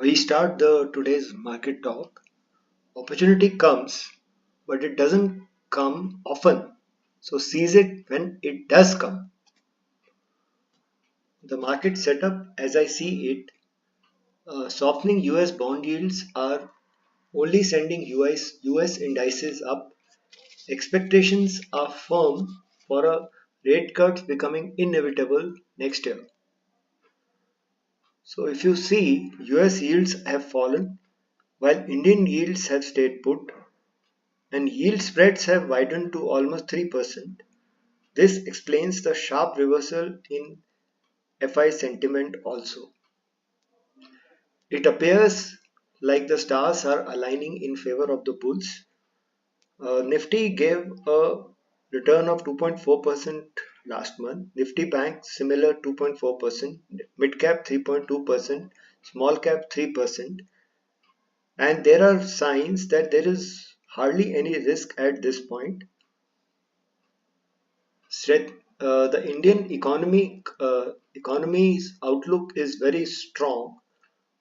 We start the today's market talk. Opportunity comes, but it doesn't come often. So seize it when it does come. The market setup, as I see it, softening US bond yields are only sending US indices up. Expectations are firm for a rate cut becoming inevitable next year. So if you see, US yields have fallen while Indian yields have stayed put and yield spreads have widened to almost 3%. This explains the sharp reversal in FI sentiment also. It appears like the stars are aligning in favor of the bulls. Nifty gave a return of 2.4% last month. Nifty Bank similar 2.4%, Midcap 3.2%, small cap 3%. And there are signs that there is hardly any risk at this point. The Indian economy's outlook is very strong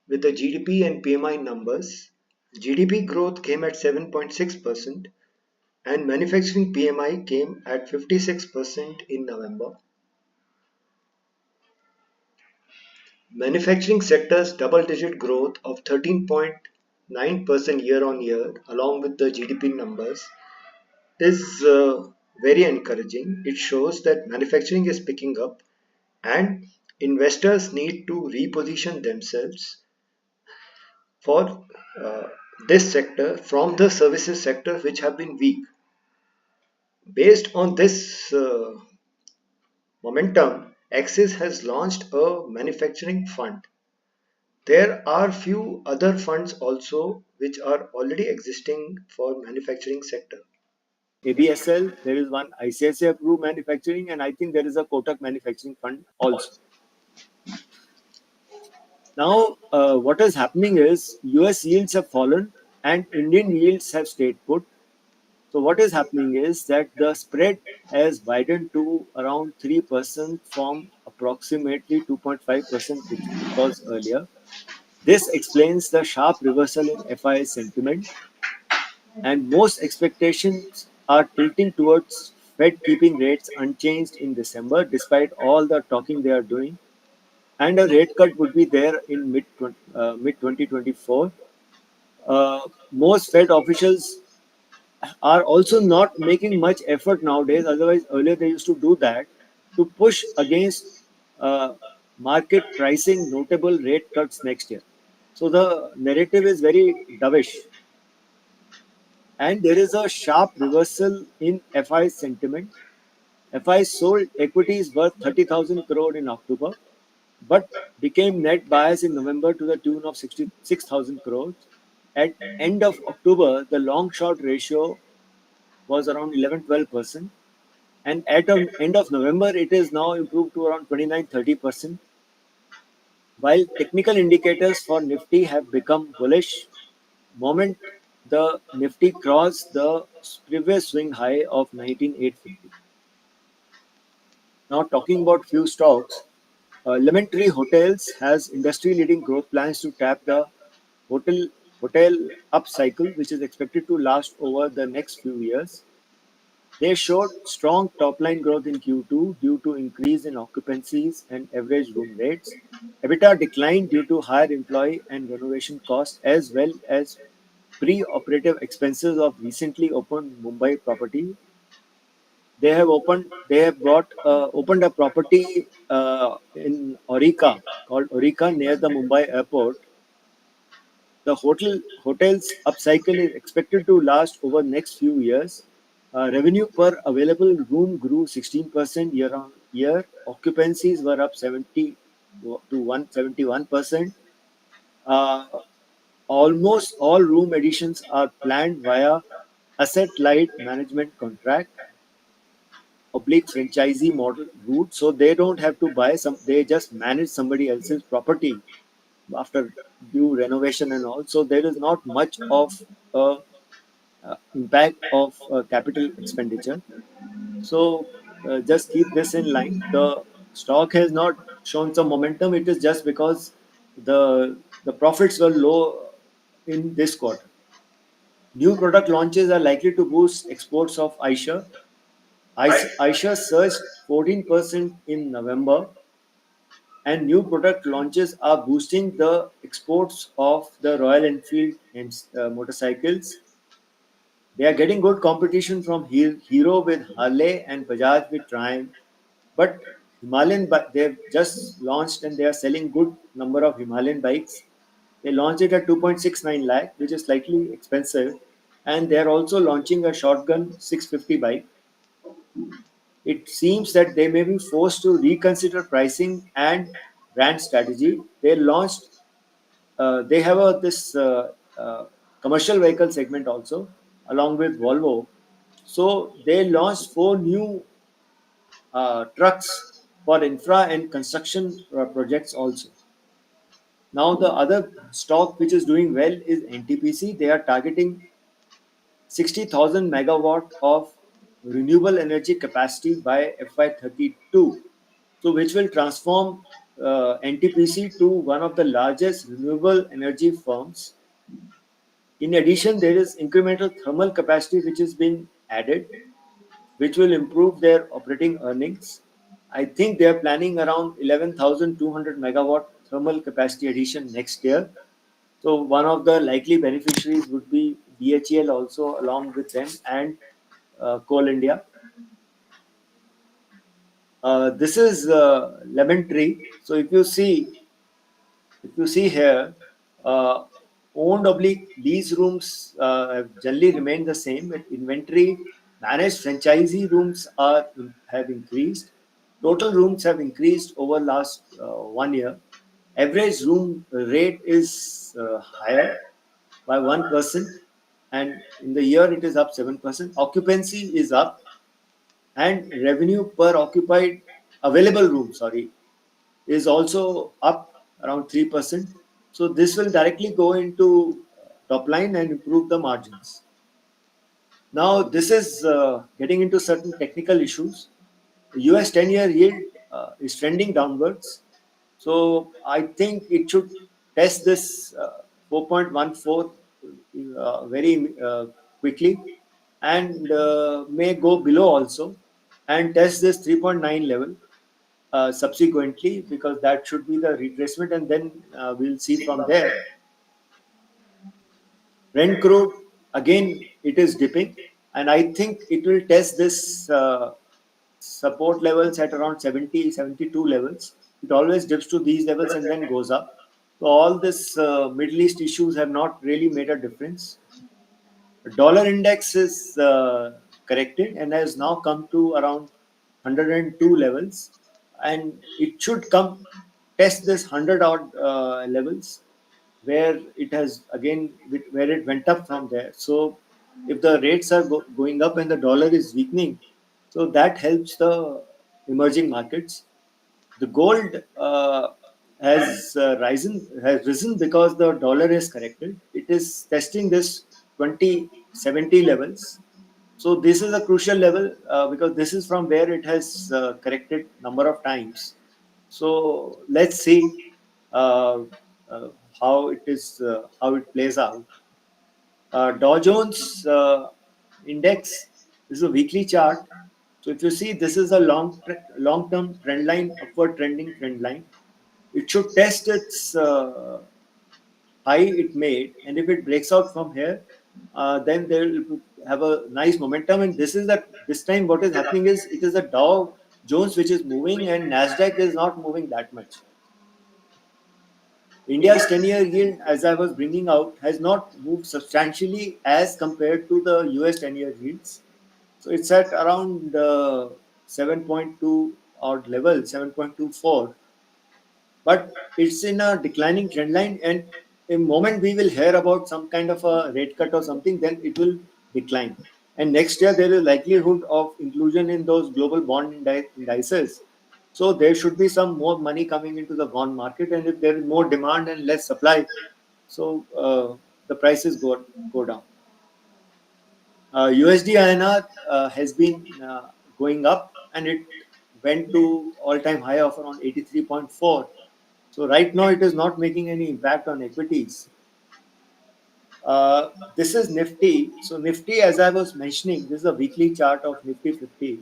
with the GDP and PMI numbers. GDP growth came at 7.6% and manufacturing PMI came at 56% in November. Manufacturing sector's double-digit growth of 13.9% year on year, along with the GDP numbers, is very encouraging. It shows that manufacturing is picking up and investors need to reposition themselves for uh, this sector from the services sector which have been weak. Based on this momentum, Axis has launched a manufacturing fund. There are few other funds also which are already existing for manufacturing sector. ABSL, there is one ICICI approved manufacturing, and I think there is a Kotak manufacturing fund also. Now, what is happening is US yields have fallen and Indian yields have stayed put. So, what is happening is that the spread has widened to around 3% from approximately 2.5%, which it was earlier. This explains the sharp reversal in FI sentiment, and most expectations are tilting towards Fed keeping rates unchanged in December, despite all the talking they are doing, and a rate cut would be there in mid 2024. Most Fed officials are also not making much effort nowadays. Otherwise, earlier they used to do that to push against uh, market pricing notable rate cuts next year. So the narrative is very dovish, and there is a sharp reversal in FI sentiment. FI sold equities worth 30,000 crore in October, but became net buyers in November to the tune of 66,000 crores. At end of October, the long short ratio was around 11-12%, and at the end of November, it is now improved to around 29-30%. While technical indicators for Nifty have become bullish, moment the Nifty crossed the previous swing high of 19,850. Now talking about few stocks, Lemon Tree Hotels has industry-leading growth plans to tap the hotel hotel upcycle, which is expected to last over the next few years. They showed strong top-line growth in Q2 due to increase in occupancies and average room rates. EBITDA declined due to higher employee and renovation costs as well as pre-operative expenses of recently opened Mumbai property. They have opened a property in Aurika called Aurika near the Mumbai airport. The hotel's upcycle is expected to last over next few years. Revenue per available room grew 16% year on year. Occupancies were up 70 to 171%. Uh, Almost all room additions are planned via asset-light management contract oblique franchisee model route. So they don't have to buy some; they just manage somebody else's property after due renovation and all. So there is not much of a impact of capital expenditure. So just keep this in line. The stock has not shown some momentum. It is just because the the profits were low in this quarter. New product launches are likely to boost exports of Eicher. Eicher surged 14% in November, and new product launches are boosting the exports of the Royal Enfield and motorcycles. They are getting good competition from Hero with Harley and Bajaj with Triumph. But they've just launched and they are selling good number of Himalayan bikes. They launched it at 2.69 lakh, which is slightly expensive. And they are also launching a shotgun 650 bike. It seems that they may be forced to reconsider pricing and brand strategy. They have commercial vehicle segment also, along with Volvo. So they launched four new trucks for infra and construction projects also. Now the other stock which is doing well is NTPC. They are targeting 60,000 megawatt of renewable energy capacity by FY32, so which will transform NTPC to one of the largest renewable energy firms. In addition, there is incremental thermal capacity which is being added, which will improve their operating earnings. I think they are planning around 11,200 megawatt thermal capacity addition next year. So one of the likely beneficiaries would be BHEL also along with them, and Coal India. This is lemon tree. So if you see here, uh, owned oblique lease rooms have generally remained the same. But inventory managed franchisee rooms have increased. Total rooms have increased over last 1 year. Average room rate is higher by 1%, and in the year it is up 7%. Occupancy is up, and revenue per occupied available room, sorry, is also up around 3%. So this will directly go into top line and improve the margins. Now this is getting into certain technical issues. The US 10-year yield is trending downwards. So I think it should test this 4.14 very quickly, and may go below also and test this 3.9 level subsequently, because that should be the retracement, and then we'll see from there. Brent crude, again, it is dipping, and I think it will test this support levels at around 70, 72 levels. It always dips to these levels and then goes up. So all this Middle East issues have not really made a difference. The dollar index is corrected and has now come to around 102 levels, and it should come test this 100 odd levels, where it has again where it went up from there. So if the rates are going up and the dollar is weakening, so that helps the emerging markets. The gold has risen because the dollar is corrected. It is testing this 2070 levels. So this is a crucial level because this is from where it has corrected number of times. So let's see uh, uh, how it plays out. Dow Jones index, this is a weekly chart. So if you see, this is a long term trend line, upward trending trend line. It should test its high it made, and if it breaks out from here, then they will have a nice momentum. And this time what is happening is it is the Dow Jones which is moving, and Nasdaq is not moving that much. India's 10-year yield, as I was bringing out, has not moved substantially as compared to the US 10-year yields. So it's at around 7.2 odd level, 7.24, but it's in a declining trend line. And the moment we will hear about some kind of a rate cut or something, then it will decline. And next year there is likelihood of inclusion in those global bond indices. So there should be some more money coming into the bond market, and if there is more demand and less supply, so the prices go down. USD INR has been going up, and it went to all-time high of around 83.4. So right now it is not making any impact on equities. This is Nifty. So Nifty, as I was mentioning, this is a weekly chart of Nifty 50.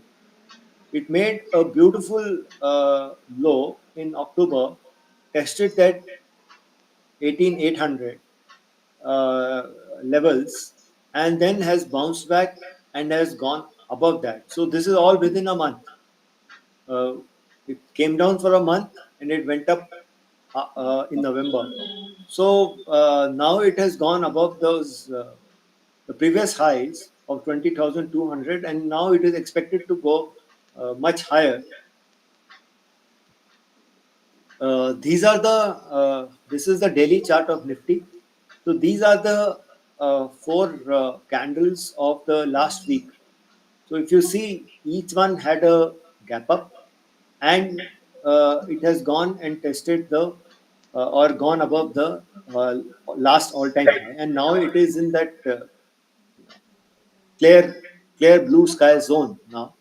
It made a beautiful low in October, tested that 18,800 uh, levels, and then has bounced back and has gone above that. So this is all within a month. Uh, it came down for a month and it went up in November. So now it has gone above those the previous highs of 20,200, and now it is expected to go much higher. These are the this is the daily chart of Nifty. So these are the four candles of the last week. So if you see, each one had a gap up, and it has gone and tested the or gone above the uh, last all-time high, and now it is in that clear clear blue sky zone now.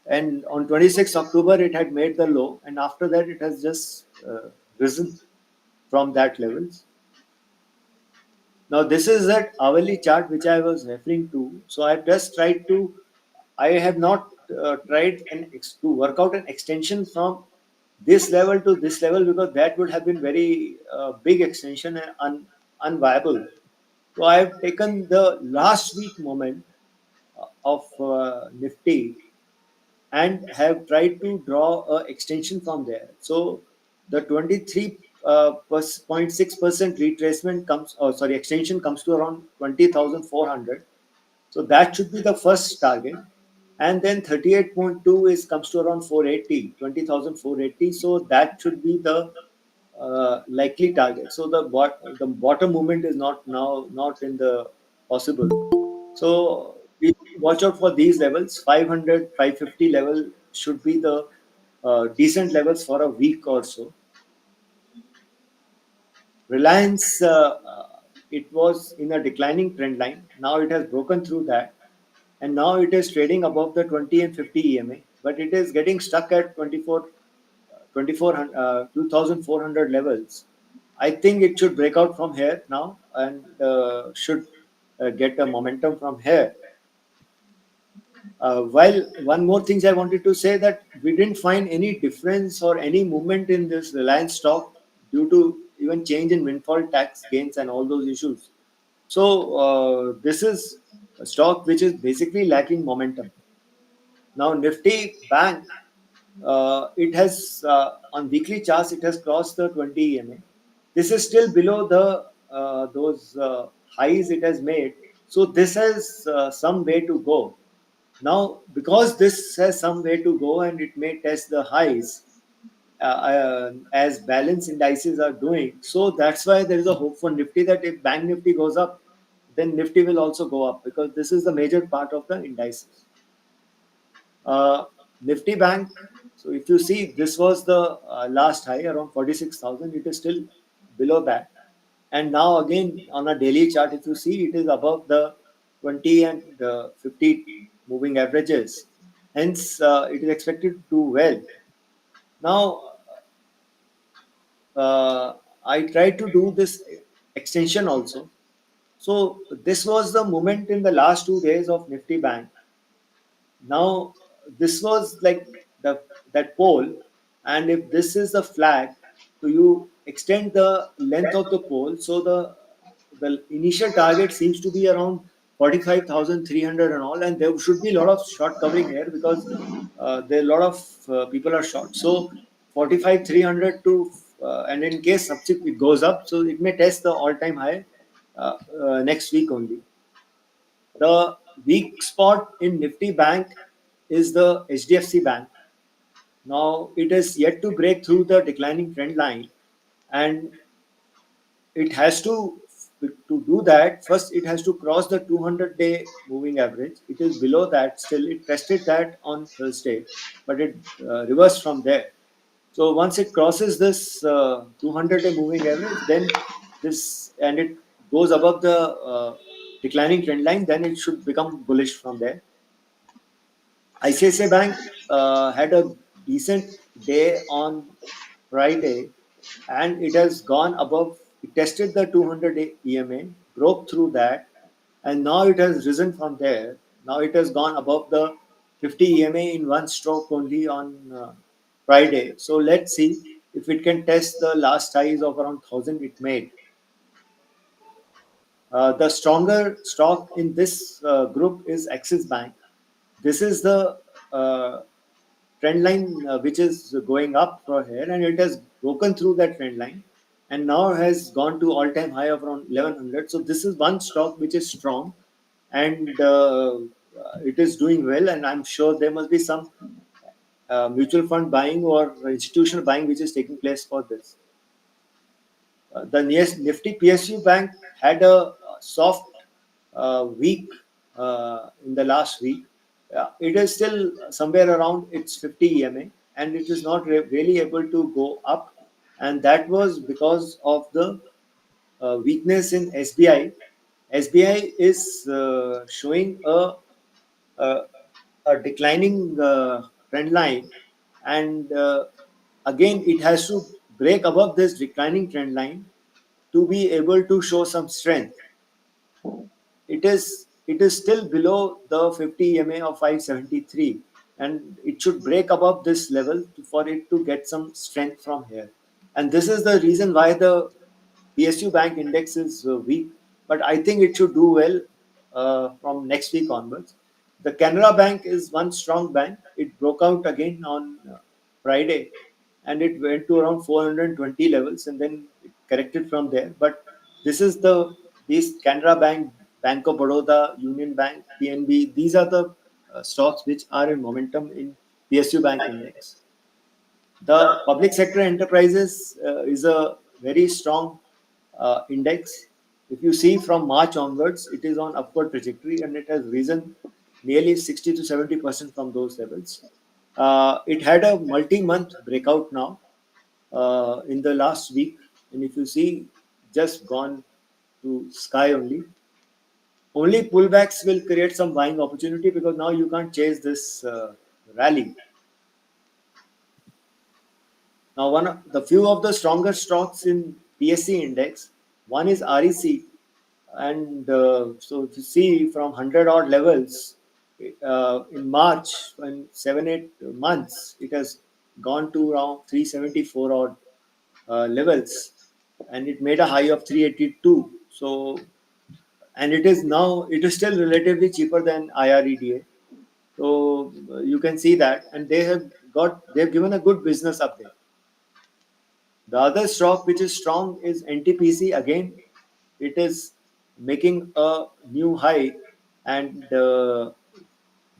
And on 26th October, it had made the low, and after that, it has just risen from that levels. Now, this is that hourly chart which I was referring to. So, I've just tried to, I have not tried to work out an extension from this level to this level, because that would have been very big extension and unviable. So, I have taken the last week moment of Nifty and have tried to draw a extension from there. So the 23.6% retracement comes, oh sorry, extension comes to around 20,400. So that should be the first target. And then 38.2 is comes to around 480, 20,480. So that should be the likely target. So the bottom movement is not in the possible. So we watch out for these levels. 500, 550 level should be the decent levels for a week or so. Reliance, it was in a declining trend line. Now it has broken through that, and now it is trading above the 20 and 50 EMA, but it is getting stuck at 2,400 levels. I think it should break out from here now and should get a momentum from here. While one more thing I wanted to say, that we didn't find any difference or any movement in this Reliance stock due to even change in windfall tax gains and all those issues. So this is a stock which is basically lacking momentum. Now Nifty Bank, it has on weekly charts it has crossed the 20 EMA. This is still below the those highs it has made. So this has some way to go. Now, because this has some way to go and it may test the highs as balance indices are doing, so that's why there is a hope for Nifty that if Bank Nifty goes up, then Nifty will also go up, because this is the major part of the indices. Nifty Bank. So if you see, this was the last high around 46,000. It is still below that, and now again on a daily chart, if you see, it is above the 20 and 50 moving averages. Hence, it is expected to do well. Now, I tried to do this extension also. So this was the moment in the last 2 days of Nifty Bank. Now, this was like that pole, and if this is the flag, so you extend the length of the pole. So the initial target seems to be around 45,300 and all, and there should be a lot of short covering here, because there are a lot of people are short. So 45,300 to and in case subsequent it goes up, so it may test the all-time high next week only. The weak spot in Nifty Bank is the HDFC Bank. Now it is yet to break through the declining trend line, and it has to do that. First, it has to cross the 200-day moving average. It is below that still. It tested that on Thursday, but it reversed from there. So once it crosses this 200-day moving average, then this and it goes above the declining trend line, then it should become bullish from there. ICICI Bank had a decent day on Friday, and it has gone above. It tested the 200 EMA, broke through that, and now it has risen from there. Now it has gone above the 50 EMA in one stroke only on Friday. So let's see if it can test the last highs of around 1000 it made. The stronger stock in this group is Axis Bank. This is the uh, trend line which is going up from here, and it has broken through that trend line and now has gone to all-time high of around 1100. So this is one stock which is strong, and it is doing well, and I'm sure there must be some mutual fund buying or institutional buying which is taking place for this. The Nifty PSU Bank had a soft week in the last week. It is still somewhere around its 50 EMA, and it is not really able to go up. And that was because of the weakness in SBI. SBI is showing a, a declining trend line, and again, it has to break above this declining trend line to be able to show some strength. It is still below the 50 EMA of 573, and it should break above this level for it to get some strength from here. And this is the reason why the PSU Bank index is weak, but I think it should do well from next week onwards. The Canara Bank is one strong bank. It broke out again on Friday, and it went to around 420 levels, and then it corrected from there. But this is these Canara Bank, Bank of Baroda, Union Bank, PNB. These are the stocks which are in momentum in PSU Bank index. The public sector enterprises is a very strong index. If you see from March onwards, it is on upward trajectory, and it has risen nearly 60 to 70% from those levels. It had a multi-month breakout now in the last week, and if you see, just gone to sky only. Only pullbacks will create some buying opportunity because now you can't chase this rally. Now, one of the few of the stronger stocks in PSC index, one is REC, and so if you see from 100 odd levels in March, in 7 8 months, it has gone to around 374 odd levels, and it made a high of 382. So, and it is still relatively cheaper than IREDA. So you can see that, and they've given a good business update. The other stock which is strong is NTPC. Again, it is making a new high, and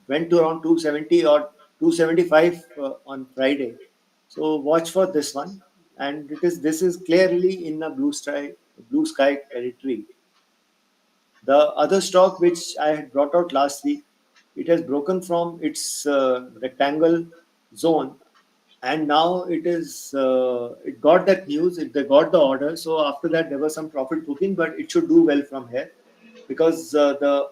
went to around 270 or 275 on Friday. So watch for this one, and this is clearly in a blue sky territory. The other stock which I had brought out last week, it has broken from its rectangle zone, and now it got that news. They got the order. So after that, there was some profit booking, but it should do well from here because the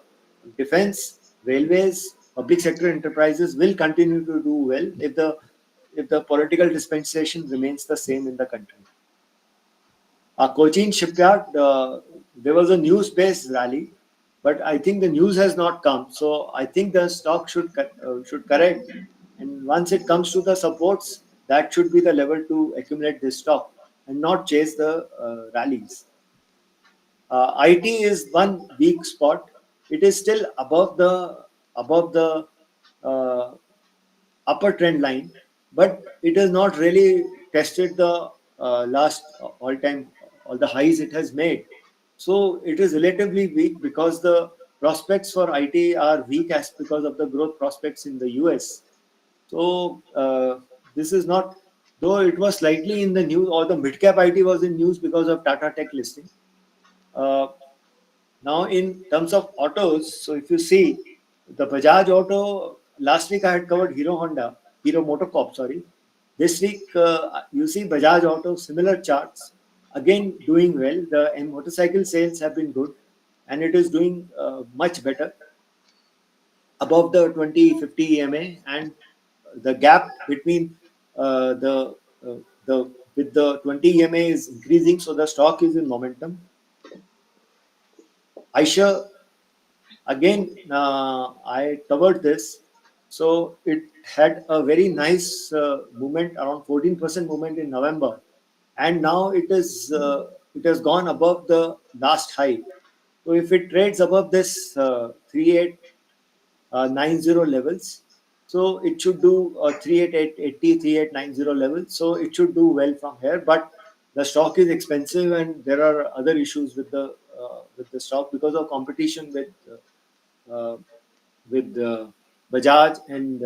defense, railways, public sector enterprises will continue to do well if the political dispensation remains the same in the country. Cochin Shipyard, there was a news-based rally, but I think the news has not come. So I think the stock should correct, and once it comes to the supports, that should be the level to accumulate this stock and not chase the rallies. IT is one weak spot. It is still above the uh, upper trend line, but it has not really tested the last all the highs it has made. So it is relatively weak because the prospects for IT are weak as because of the growth prospects in the US. So this is not, though it was slightly in the news, or the midcap IT was in news because of Tata Tech listing. Uh, Now, in terms of autos, so if you see the Bajaj auto, last week I had covered Hero Motocorp, sorry. This week, you see Bajaj auto, similar charts, again doing well. The motorcycle sales have been good, and it is doing much better, above the 2050 EMA, and the gap between uh, the uh, the with the 20 EMA is increasing, so the stock is in momentum. Eicher, again, I covered this. So it had a very nice movement, around 14% movement in November, and now it has gone above the last high. So if it trades above this 3890 levels, so it should do 38880, 3890 levels. So it should do well from here. But the stock is expensive, and there are other issues with the stock because of competition uh, with Bajaj and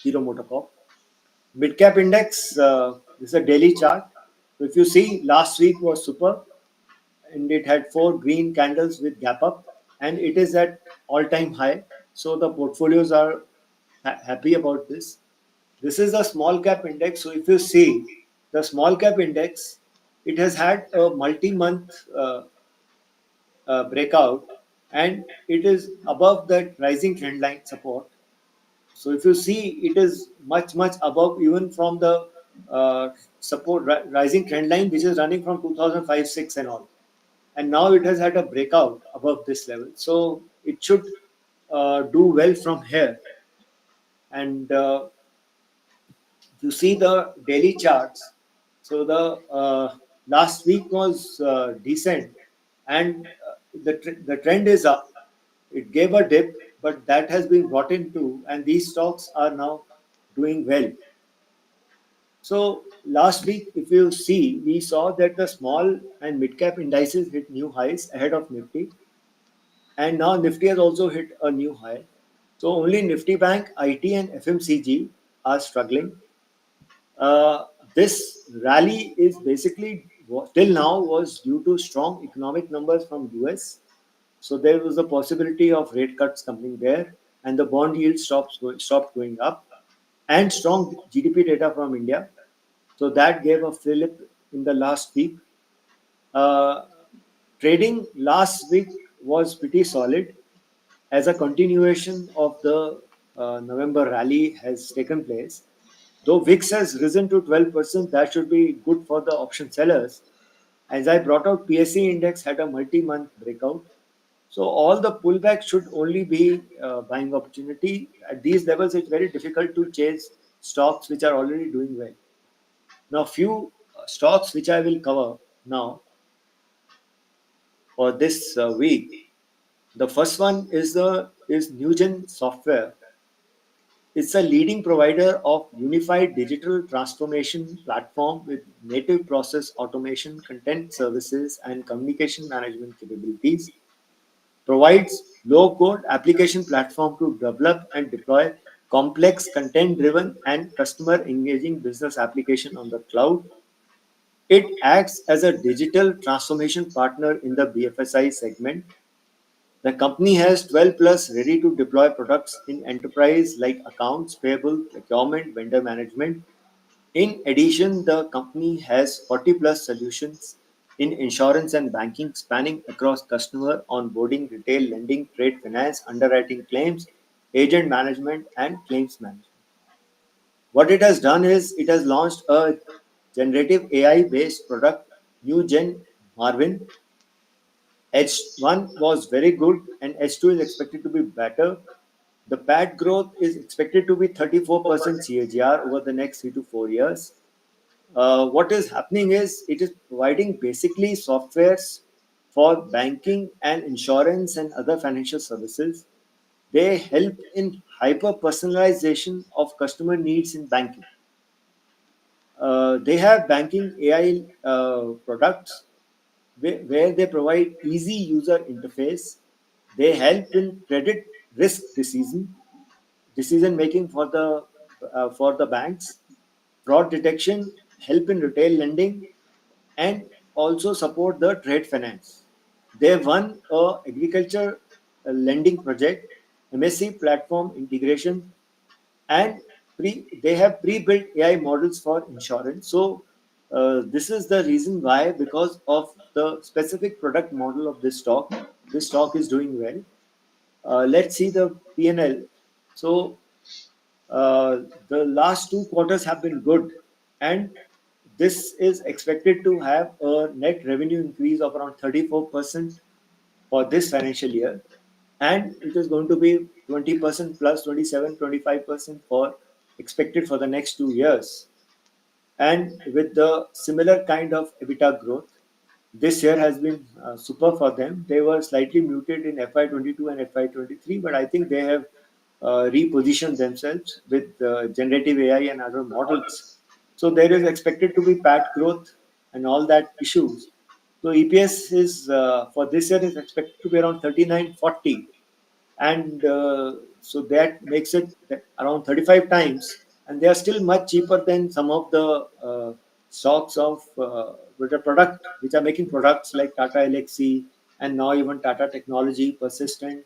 Hero MotoCorp. Midcap index is a daily chart. So if you see, last week was super, and it had four green candles with gap up, and it is at all-time high. So the portfolios are happy about this. This is a small cap index. So if you see the small cap index, it has had a multi-month breakout, and it is above the rising trend line support. So if you see, it is much above even from the support rising trend line, which is running from 2005-6 and all, and now it has had a breakout above this level. So it should do well from here. And you see the daily charts. So the last week was decent, and the trend is up. It gave a dip, but that has been brought into, and these stocks are now doing well. So last week, if you see, we saw that the small and mid cap indices hit new highs ahead of Nifty, and now Nifty has also hit a new high. So only Nifty Bank, IT, and FMCG are struggling. Uh, this rally is basically till now was due to strong economic numbers from US. So there was a possibility of rate cuts coming there, and the bond yield stopped going up, and strong GDP data from India. So that gave a fillip in the last week. Uh, Trading last week was pretty solid, as a continuation of the November rally has taken place. Though VIX has risen to 12%, that should be good for the option sellers. As I brought out, PSE index had a multi-month breakout. So all the pullback should only be buying opportunity. At these levels, it's very difficult to chase stocks which are already doing well. Now, few stocks which I will cover now for this week. The first one is Newgen Software. It's a leading provider of unified digital transformation platform with native process automation, content services, and communication management capabilities. Provides low-code application platform to develop and deploy complex content-driven and customer-engaging business application on the cloud. It acts as a digital transformation partner in the BFSI segment. The company has 12 plus ready to deploy products in enterprise like accounts payable, procurement, vendor management. In addition, the company has 40 plus solutions in insurance and banking spanning across customer onboarding, retail lending, trade finance, underwriting claims, agent management, and claims management. What it has done is it has launched a generative AI based product, Newgen Marvin. H1 was very good, and H2 is expected to be better. The PAT growth is expected to be 34% CAGR over the next 3 to 4 years. What is happening is it is providing basically softwares for banking and insurance and other financial services. They help in hyper personalization of customer needs in banking. They have banking AI products where they provide easy user interface. They help in credit risk decision making for the banks, fraud detection, help in retail lending, and also support the trade finance. They won a agriculture lending project, MSC platform integration, and they have pre-built AI models for insurance. So this is the reason why, because of the specific product model of this stock is doing well. Let's see the P&L. So the last 2 quarters have been good, and this is expected to have a net revenue increase of around 34% for this financial year, and it is going to be 20% plus 27, 25% for expected for the next 2 years. And with the similar kind of EBITDA growth, this year has been super for them. They were slightly muted in FY22 and FY23, but I think they have repositioned themselves with generative AI and other models. So there is expected to be PAT growth and all that issues. So EPS is for this year is expected to be around 39.40, and so that makes it around 35 times, and they are still much cheaper than some of the stocks of with the product which are making products like Tata Elxsi and now even Tata Technology, Persistent,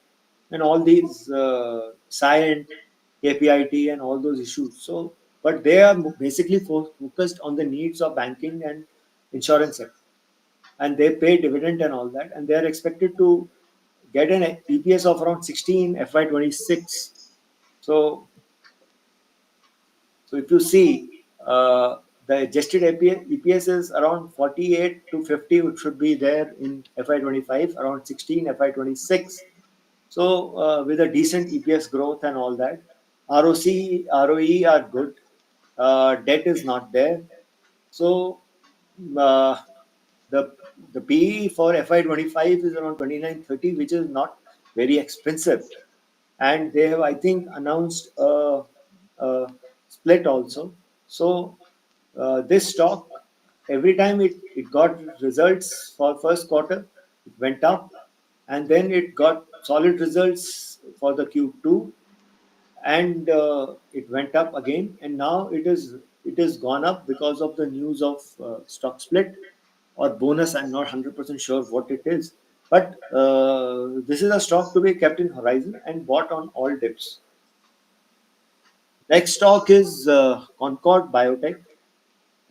and all these Scient, KPIT, and all those issues. So, but they are basically focused on the needs of banking and insurance sector, and they pay dividend and all that, and they are expected to get an EPS of around 16 FY26. So, so if you see, the adjusted EPS is around 48 to 50, which should be there in FY25, around 16 FY26. So, with a decent EPS growth and all that, ROC, ROE are good. Debt is not there. So, uh, the the PE for FY25 is around 29.30, which is not very expensive. And they have, I think, announced a split also. So this stock, every time it got results for first quarter, it went up, and then it got solid results for the Q2, and it went up again, and now it is gone up because of the news of stock split or bonus. I'm not 100% sure what it is, but this is a stock to be kept in horizon and bought on all dips. Next stock is Concord Biotech.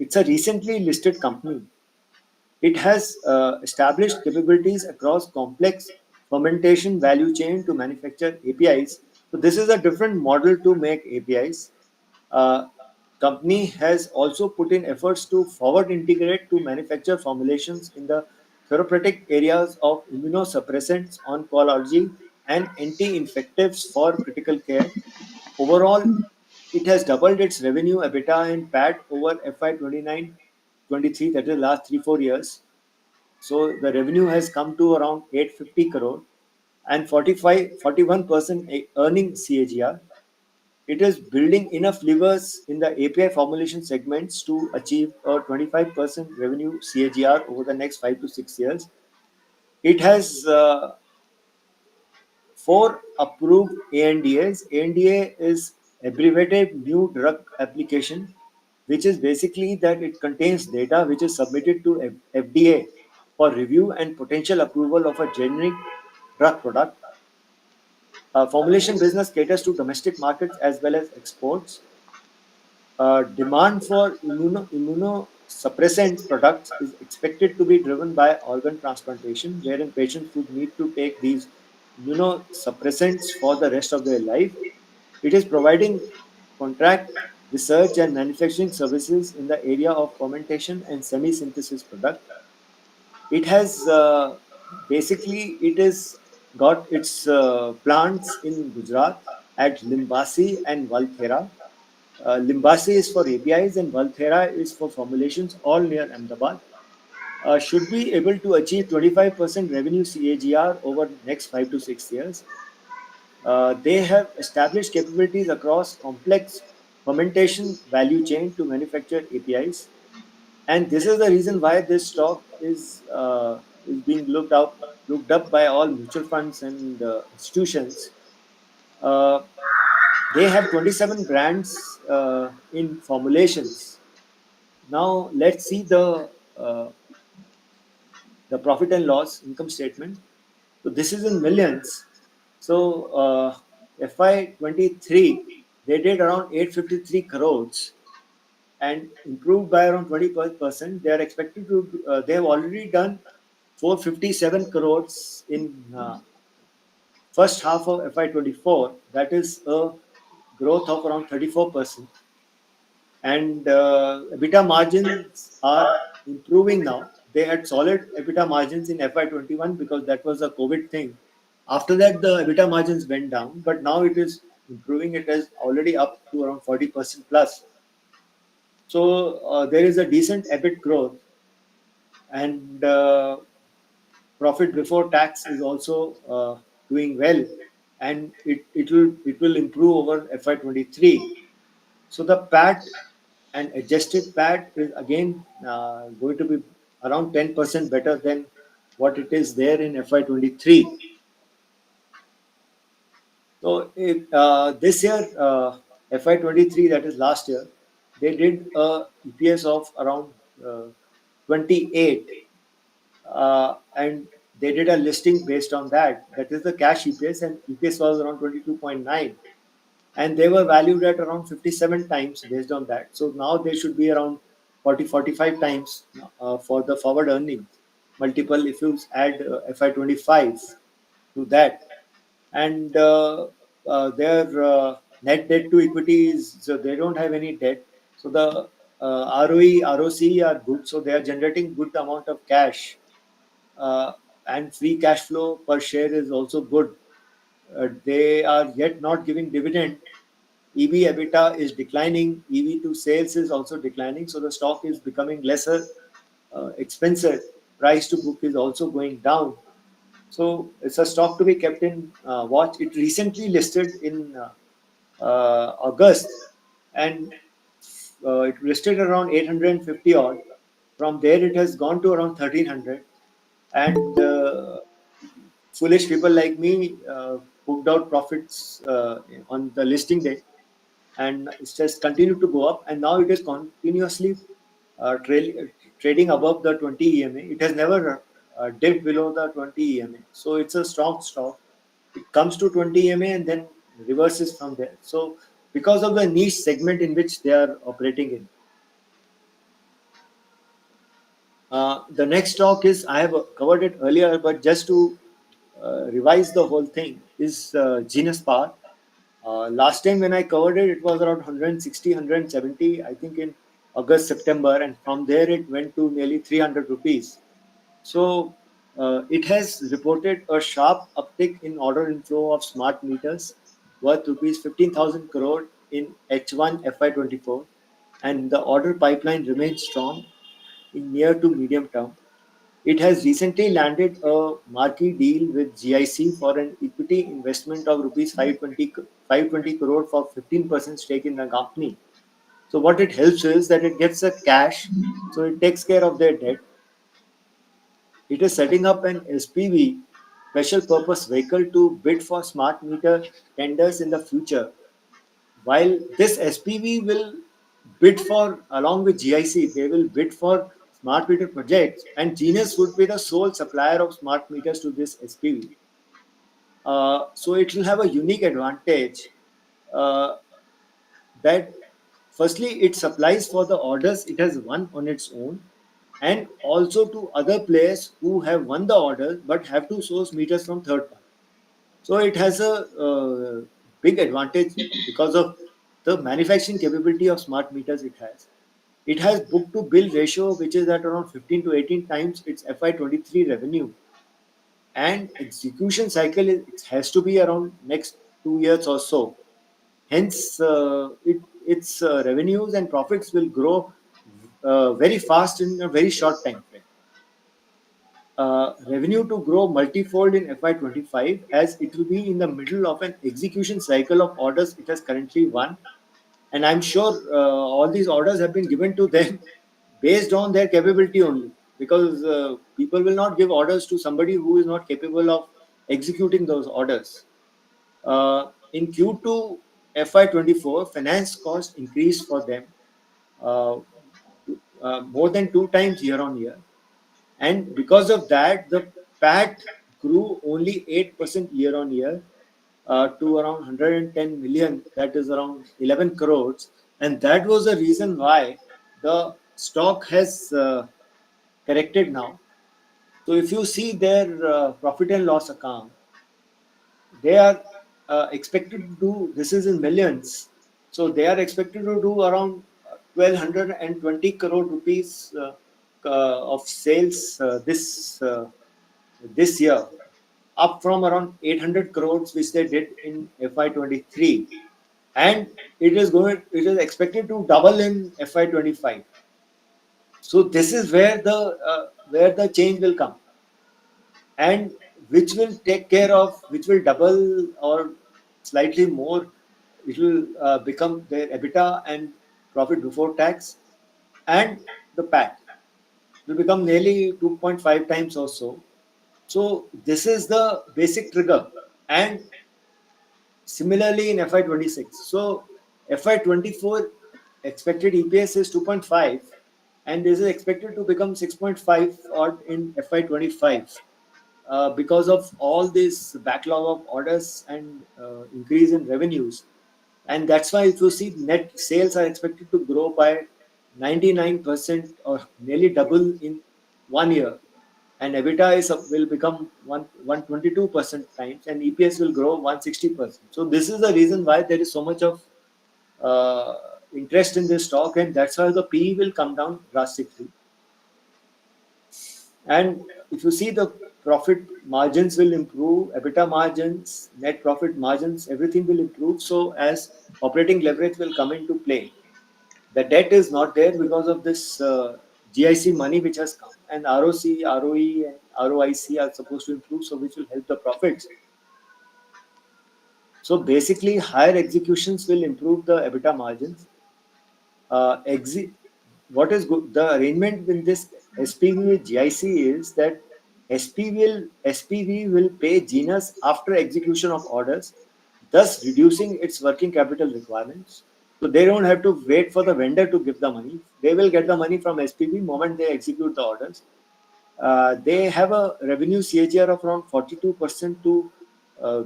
It's a recently listed company. It has established capabilities across complex fermentation value chain to manufacture APIs. So this is a different model to make APIs. Uh, Company has also put in efforts to forward integrate to manufacture formulations in the therapeutic areas of immunosuppressants, oncology, and anti-infectives for critical care. Overall, it has doubled its revenue, EBITDA, and PAT over FY29-23, that is last 3-4 years. So the revenue has come to around 850 crore and 41% earning CAGR. It is building enough levers in the API formulation segments to achieve a 25% revenue CAGR over the next 5 to 6 years. It has four approved ANDAs. ANDA is abbreviated new drug application, which is basically that it contains data which is submitted to FDA for review and potential approval of a generic drug product. Formulation business caters to domestic markets as well as exports. Demand for immunosuppressant products is expected to be driven by organ transplantation, wherein patients would need to take these immunosuppressants for the rest of their life. It is providing contract research and manufacturing services in the area of fermentation and semi-synthesis product. It has basically it is got its plants in Gujarat at Limbasi and Valthera. Limbasi is for APIs and Valthera is for formulations, all near Ahmedabad. Should be able to achieve 25% revenue CAGR over next 5 to 6 years. They have established capabilities across complex fermentation value chain to manufacture APIs, and this is the reason why this stock is being looked up by all mutual funds and institutions. Uh, they have 27 brands in formulations. Now let's see the profit and loss income statement. So this is in millions. So FY23 they did around 853 crores and improved by around 20%. They are expected to. They have already done 457 crores in first half of FY24. That is a growth of around 34%. and EBITDA margins are improving now. They had solid EBITDA margins in FY21 because that was a COVID thing. After that, the EBITDA margins went down, but now it is improving. It is already up to around 40% plus. So there is a decent EBIT growth, and profit before tax is also doing well, and it will improve over FY23. So the PAT and adjusted PAT is again going to be around 10% better than what it is there in FY23. So this year, FY23, that is last year, they did a EPS of around 28, and they did a listing based on that. That is the cash EPS, and EPS was around 22.9, and they were valued at around 57 times based on that. So now they should be around 40-45 times for the forward earnings multiple if you add FY25 to that. And their net debt to equity is, so they don't have any debt. So the ROE, ROC are good. So they are generating good amount of cash, uh, and free cash flow per share is also good. They are yet not giving dividend. EV EBITDA is declining. EV to sales is also declining. So the stock is becoming lesser expensive. Price to book is also going down. So it's a stock to be kept in watch. It recently listed in August, and it listed around 850 odd. From there, it has gone to around 1300, and foolish people like me booked out profits on the listing day, and it's just continued to go up, and now it is continuously trading above the 20 EMA. It has never dipped below the 20 EMA, so it's a strong stock. It comes to 20 EMA and then reverses from there. So because of the niche segment in which they are operating in. The next stock is, I have covered it earlier, but just to revise the whole thing, is Genus Power. Last time when I covered it, it was around 160, 170, I think in August, September, and from there it went to nearly 300 rupees. So it has reported a sharp uptick in order inflow of smart meters worth rupees 15,000 crore in H1 FY24, and the order pipeline remains strong in near to medium term. It has recently landed a marquee deal with GIC for an equity investment of rupees 520 crore for 15% stake in the company. So what it helps is that it gets a cash, so it takes care of their debt. It is setting up an SPV, special purpose vehicle, to bid for smart meter tenders in the future. While this SPV will bid for, along with GIC, they will bid for smart meter projects, and Genus would be the sole supplier of smart meters to this SPV. So it will have a unique advantage uh, that firstly it supplies for the orders it has won on its own, and also to other players who have won the order but have to source meters from third party. So it has a big advantage because of the manufacturing capability of smart meters it has. It has book to bill ratio which is at around 15 to 18 times its FY23 revenue, and execution cycle it has to be around next 2 years or so. Hence, its revenues and profits will grow very fast in a very short time frame. Revenue to grow multifold in FY25, as it will be in the middle of an execution cycle of orders it has currently won. And I'm sure all these orders have been given to them based on their capability only, because people will not give orders to somebody who is not capable of executing those orders. In Q2 FY24, finance cost increased for them uh, more than 2 times year on year. And because of that, the PAT grew only 8% year on year to around 110 million, that is around 11 crores. And that was the reason why the stock has corrected now. So if you see their profit and loss account, they are expected to do, this is in millions, so they are expected to do around 1,220 crore rupees of sales this year, up from around 800 crores which they did in FY23, and it is expected to double in FY25. So this is where the change will come, and which will double or slightly more. It will become their EBITDA and profit before tax, and the PAT will become nearly 2.5 times or so. So this is the basic trigger. And similarly in FY26. So FY24 expected EPS is 2.5, and this is expected to become 6.5 odd in FY25 because of all this backlog of orders and increase in revenues. And that's why if you see net sales are expected to grow by 99% or nearly double in 1 year, and EBITDA will become 122% times, and EPS will grow 160%. So this is the reason why there is so much of uh, interest in this stock, and that's why the PE will come down drastically. And if you see the profit margins will improve, EBITDA margins, net profit margins, everything will improve. So as operating leverage will come into play, the debt is not there because of this GIC money which has come, and ROC, ROE, and ROIC are supposed to improve, so which will help the profits. So basically, higher executions will improve the EBITDA margins. Exit what is good, the arrangement in this SPV with GIC is that SPV will pay Genus after execution of orders, thus reducing its working capital requirements. So they don't have to wait for the vendor to give the money. They will get the money from SPV moment they execute the orders. They have a revenue CAGR of around 42% to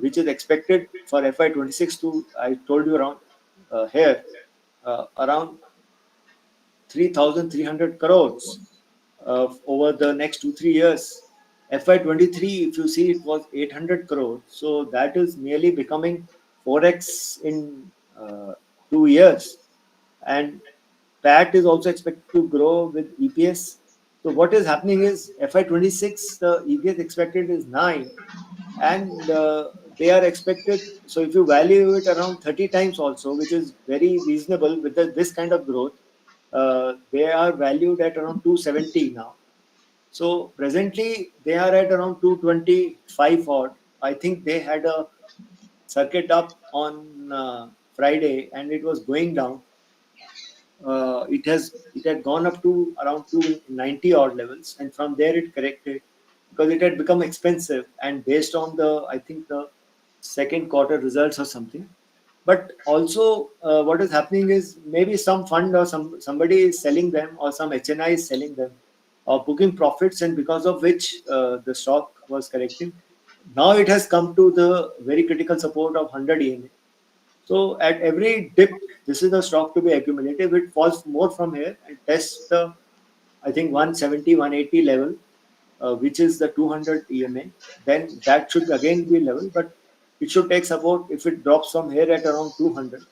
which is expected for FY26 to, I told you around here, around 3,300 crores over the next 2 3 years. FY23, if you see, it was 800 crores. So that is nearly becoming 4x in 2 years. And PAT is also expected to grow with EPS. So what is happening is FY26, the EPS expected is 9, and they are expected. So if you value it around 30 times also, which is very reasonable with this kind of growth, they are valued at around 270 now. So presently they are at around 225 odd. I think they had a circuit up on Friday, and it was going down. It had gone up to around 290 odd levels, and from there it corrected because it had become expensive, and based on the, I think, the second quarter results or something. But also what is happening is maybe some fund or somebody is selling them, or some HNI is selling them or booking profits, and because of which the stock was correcting. Now it has come to the very critical support of 100 EMA. So at every dip, this is the stock to be accumulated. If it falls more from here and tests the, I think, 170, 180 level, which is the 200 EMA, then that should again be level, but it should take support if it drops from here at around 200.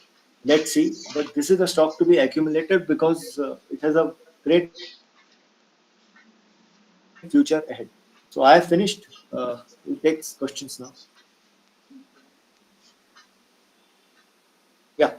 Let's see. But this is the stock to be accumulated because it has a great future ahead. So I have finished. We'll take questions now. Yeah.